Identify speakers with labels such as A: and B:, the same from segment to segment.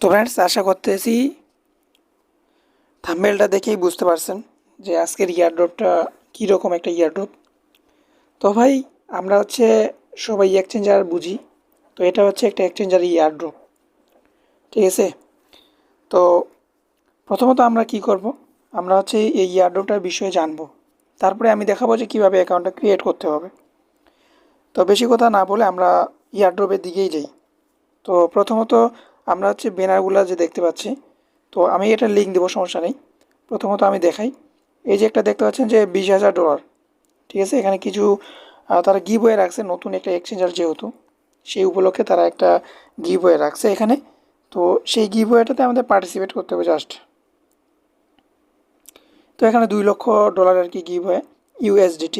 A: তো ফ্রেন্ডস, আশা করতেছি থাম্বনেলটা দেখেই বুঝতে পারছেন যে আজকের ইয়ারড্রপটা কীরকম একটা ইয়ারড্রপ। তো ভাই, আমরা সবাই এক্সচেঞ্জার বুঝি, তো এটা একটা এক্সচেঞ্জার ইয়ারড্রপ, ঠিক আছে। তো প্রথমত আমরা কি করব, আমরা এই ইয়ারড্রপটার বিষয়ে জানবো, তারপরে আমি দেখাবো যে কীভাবে অ্যাকাউন্টটা ক্রিয়েট করতে হবে। তো বেশি কথা না বলে আমরা ইয়ারড্রপের দিকেই যাই। তো প্রথমত আমরা ব্যানারগুলো যে দেখতে পাচ্ছি, তো আমি এটা লিঙ্ক দেবো, সমস্যা নেই। প্রথমত আমি দেখাই, এই যে একটা দেখতে পাচ্ছেন যে $20,000, ঠিক আছে। এখানে কিছু তারা গিভওয়ে রাখছে, নতুন একটা এক্সচেঞ্জার যেহেতু, সেই উপলক্ষে তারা একটা গিভওয়ে রাখছে এখানে। তো সেই গিভওয়েটাতে আমাদের পার্টিসিপেট করতে হবে জাস্ট। তো এখানে $2,00,000 আর কি গিভওয়ে, USDT।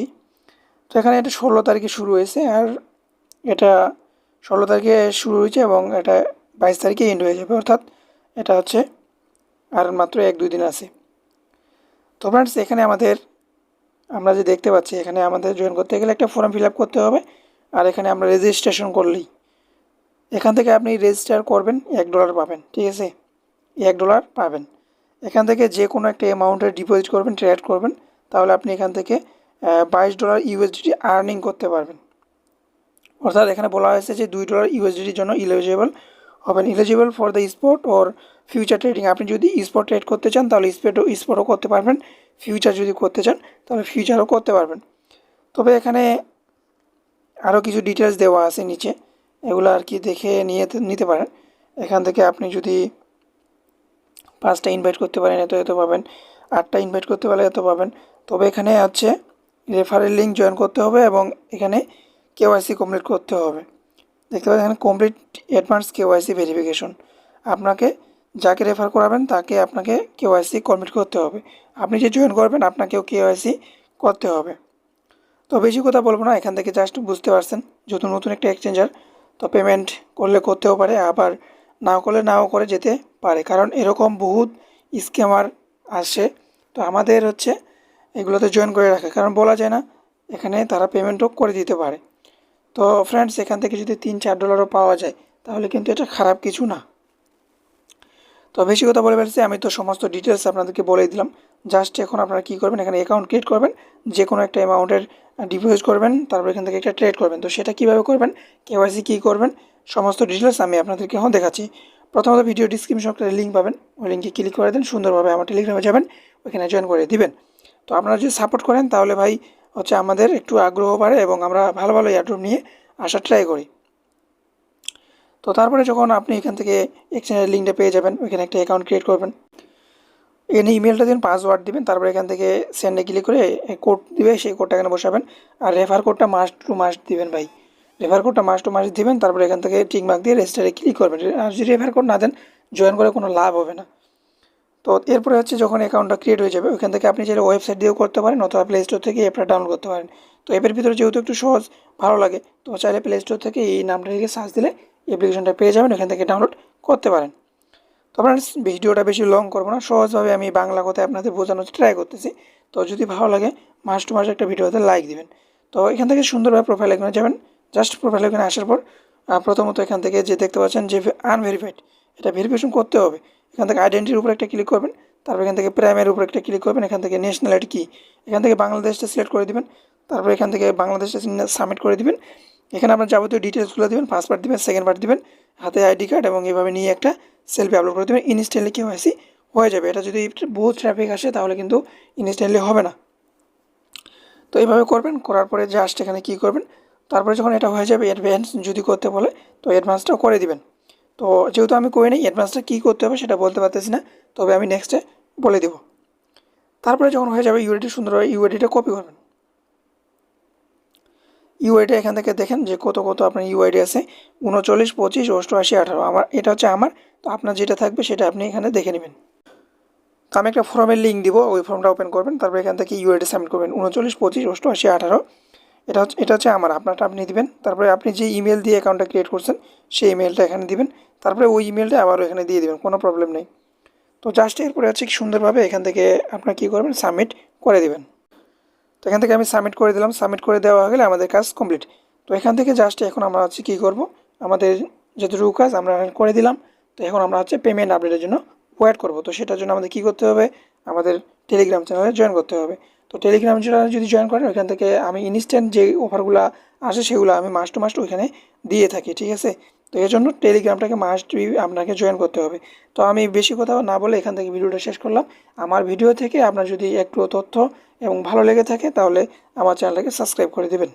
A: তো এখানে এটা 16 তারিখে শুরু হয়েছে, আর এটা 16 তারিখে শুরু হয়েছে এবং এটা 22 তারিখে এন্ড হয়ে যাবে, অর্থাৎ এটা আর মাত্র 1-2 দিন আছে। তো ফ্রেন্ডস, এখানে আমরা যে দেখতে পাচ্ছি, এখানে আমাদের জয়েন করতে গেলে একটা ফর্ম ফিল আপ করতে হবে। আর এখানে আমরা রেজিস্ট্রেশন করলেই এখান থেকে আপনি রেজিস্টার করবেন, $1 পাবেন, ঠিক আছে। $1 পাবেন। এখান থেকে যে কোনো একটা অ্যামাউন্টের ডিপোজিট করবেন, ট্রেড করবেন, তাহলে আপনি এখান থেকে $22 USDT আর্নিং করতে পারবেন। অর্থাৎ এখানে বলা হয়েছে যে $2 USDTর জন্য ইলিজিবল হবেন, eligible for the spot or future trading. আপনি যদি স্পট ট্রেড করতে চান তাহলে স্পটও করতে পারবেন, ফিউচার যদি করতে চান তাহলে ফিউচারও করতে পারবেন। তবে এখানে আরও কিছু ডিটেলস দেওয়া আছে নিচে, এগুলো আর কি দেখে নিতে পারেন। এখান থেকে আপনি যদি 5টা ইনভাইট করতে পারেন এত পাবেন, 8টা ইনভাইট করতে পারলে এত পাবেন। তবে এখানে রেফারেল লিঙ্ক জয়েন করতে হবে এবং এখানে KYC কমপ্লিট করতে হবে। দেখতে পাচ্ছেন এখানে কমপ্লিট অ্যাডভান্স KYC ভেরিফিকেশন। আপনাকে যাকে রেফার করাবেন তাকে আপনাকে KYC কমপ্লিট করতে হবে। আপনি যে জয়েন করবেন আপনাকেও KYC করতে হবে। তো বেশি কথা বলবো না, এখান থেকে জাস্ট বুঝতে পারছেন যেহেতু নতুন একটা এক্সচেঞ্জার, তো পেমেন্ট করলে করতেও পারে, আবার নাও করলে নাও করে যেতে পারে, কারণ এরকম বহুত স্ক্যামার আসে। তো আমাদের এগুলোতে জয়েন করে রাখে, কারণ বলা যায় না, এখানে তারা পেমেন্টও করে দিতে পারে। তো ফ্রেন্ডস, এখান থেকে যদি $3-4 পাওয়া যায় তাহলে কিন্তু এটা খারাপ কিছু না। তো বেশি কথা বলে ফেলছি, আমি তো সমস্ত ডিটেলস আপনাদেরকে বলেই দিলাম। জাস্ট এখন আপনারা কী করবেন, এখানে অ্যাকাউন্ট ক্রিয়েট করবেন, যে কোনো একটা অ্যামাউন্টের ডিপোজিট করবেন, তারপর এখান থেকে একটা ট্রেড করবেন। তো সেটা কীভাবে করবেন, KYC কী করবেন, সমস্ত ডিটেলস আমি আপনাদেরকে এখন দেখাচ্ছি। প্রথমত ভিডিও ডিসক্রিপশন একটা লিঙ্ক পাবেন, ওই লিঙ্কে ক্লিক করে দেন, সুন্দরভাবে আমার টেলিগ্রামে যাবেন, ওইখানে জয়েন করে দিবেন। তো আপনারা যদি সাপোর্ট করেন তাহলে ভাই আমাদের একটু আগ্রহ বাড়ে এবং আমরা ভালো ভালো এয়ারড্রপ নিয়ে আসার ট্রাই করি। তো তারপরে যখন আপনি এখান থেকে এক্সচেঞ্জের লিঙ্কটা পেয়ে যাবেন, ওইখানে একটা অ্যাকাউন্ট ক্রিয়েট করবেন, এখানে ইমেলটা দিন, পাসওয়ার্ড দিবেন, তারপরে এখান থেকে সেন্ডে ক্লিক করে কোড দিবে, সেই কোডটা এখানে বসাবেন। আর রেফার কোডটা মাস্ট টু মাস্ট দিবেন ভাই, রেফার কোডটা মাস্ট টু মাস্ট দিবেন। তারপরে এখান থেকে টিক মার্ক দিয়ে রেজিস্টারে ক্লিক করবেন। আর যদি রেফার কোড না দেন, জয়েন করে কোনো লাভ হবে না। তো এরপরে যখন অ্যাকাউন্টটা ক্রিয়েট হয়ে যাবে, ওইখান থেকে আপনি চাইলে ওয়েবসাইট দিয়েও করতে পারেন অথবা প্লে স্টোর থেকে অ্যাপটা ডাউনলোড করতে পারেন। তো অ্যাপের ভিতরে যেহেতু একটু সহজ ভালো লাগে, তো চাইলে প্লে স্টোর থেকে এই নামটা লিখে সার্চ দিলে অ্যাপ্লিকেশনটা পেয়ে যাবেন, এখান থেকে ডাউনলোড করতে পারেন। তো ফ্রেন্ডস, ভিডিওটা বেশি লং করবো না, সহজভাবে আমি বাংলা কথায় আপনাদের বোঝানোর ট্রাই করতেছি। তো যদি ভালো লাগে মাস টু মাস একটা ভিডিওতে লাইক দিবেন। তো এখান থেকে সুন্দরভাবে প্রোফাইল এখানে যাবেন। জাস্ট প্রোফাইল এখানে আসার পর প্রথমত এখান থেকে যে দেখতে পাচ্ছেন যে আনভেরিফাইড, এটা ভেরিফিকেশন করতে হবে। এখান থেকে আইডেন্টিটির উপর একটা ক্লিক করবেন, তারপর এখান থেকে প্রাইমের উপর একটা ক্লিক করবেন, এখান থেকে ন্যাশনালিটি কি, এখান থেকে বাংলাদেশটা সিলেক্ট করে দিবেন, তারপর এখান থেকে বাংলাদেশটা সাবমিট করে দিবেন। এখানে আপনার যাবতীয় ডিটেলসগুলো দিবেন, ফার্স্ট পার্ট দিবেন, সেকেন্ড পার্ট দিবেন, হাতে আইডি কার্ড, এবং এভাবে নিয়ে একটা সেলফি আপলোড করে দেবেন। ইনস্ট্যান্টলি KYC হয়ে যাবে। এটা যদি বহুত ট্রাফিক আসে তাহলে কিন্তু ইনস্ট্যান্টলি হবে না। তো এইভাবে করবেন, করার পরে জাস্ট এখানে কী করবেন, তারপরে যখন এটা হয়ে যাবে, অ্যাডভান্স যদি করতে বলে তো অ্যাডভান্সটাও করে দিবেন। তো যেহেতু আমি করি নাই, অ্যাডভান্সটা কী করতে হবে সেটা বলতে পারতেছি না, তবে আমি নেক্সটে বলে দেবো। তারপরে যখন হয়ে যাবে, সুন্দরভাবে ইউআইডিটা কপি করবেন। ইউআইডি এখান থেকে দেখেন যে কত আপনার ইউআইডি আছে, 39, 25, 88, 18। আমার এটা আমার, তো আপনার যেটা থাকবে সেটা আপনি এখানে দেখে নেবেন। তো আমি একটা ফর্মের লিঙ্ক দিব, ওই ফর্মটা ওপেন করবেন, তারপর এখান থেকে ইউআইডি সাবমিট করবেন, 39, 25, 88, 18। এটা আমার, আপনারটা আপনি দিবেন। তারপরে আপনি যে ইমেল দিয়ে অ্যাকাউন্টটা ক্রিয়েট করছেন সেই ইমেলটা এখানে দিবেন, তারপরে ওই ইমেলটা আবারও এখানে দিয়ে দিবেন, কোনো প্রবলেম নেই। তো জাস্ট এরপরে সুন্দরভাবে এখান থেকে আপনার কী করবেন, সাবমিট করে দেবেন। তো এখান থেকে আমি সাবমিট করে দিলাম, সাবমিট করে দেওয়া হয়ে গেলে আমাদের কাজ কমপ্লিট। তো এখান থেকে জাস্ট এখন আমরা কী করব, আমাদের যতটুকু কাজ আমরা করে দিলাম, তো এখন আমরা হচ্ছে পেমেন্ট আপডেটের জন্য ওয়েট করব। তো সেটার জন্য আমাদের কী করতে হবে, আমাদের টেলিগ্রাম চ্যানেলে জয়েন করতে হবে। তো টেলিগ্রাম চ্যানেলে যদি জয়েন করেন ওইখান থেকে আমি ইনস্ট্যান্ট যে অফারগুলো আসে সেগুলো আমি মাস্ট টু মাস্ট ওইখানে দিয়ে থাকি, ঠিক আছে। তো এর জন্য টেলিগ্রামটাকে মাস্ট আপনাকে জয়েন করতে হবে। তো আমি বেশি কথা না বলে এখান থেকে ভিডিওটা শেষ করলাম। আমার ভিডিও থেকে আপনার যদি একটু তথ্য এবং ভালো লেগে থাকে তাহলে আমার চ্যানেলটাকে সাবস্ক্রাইব করে দেবেন।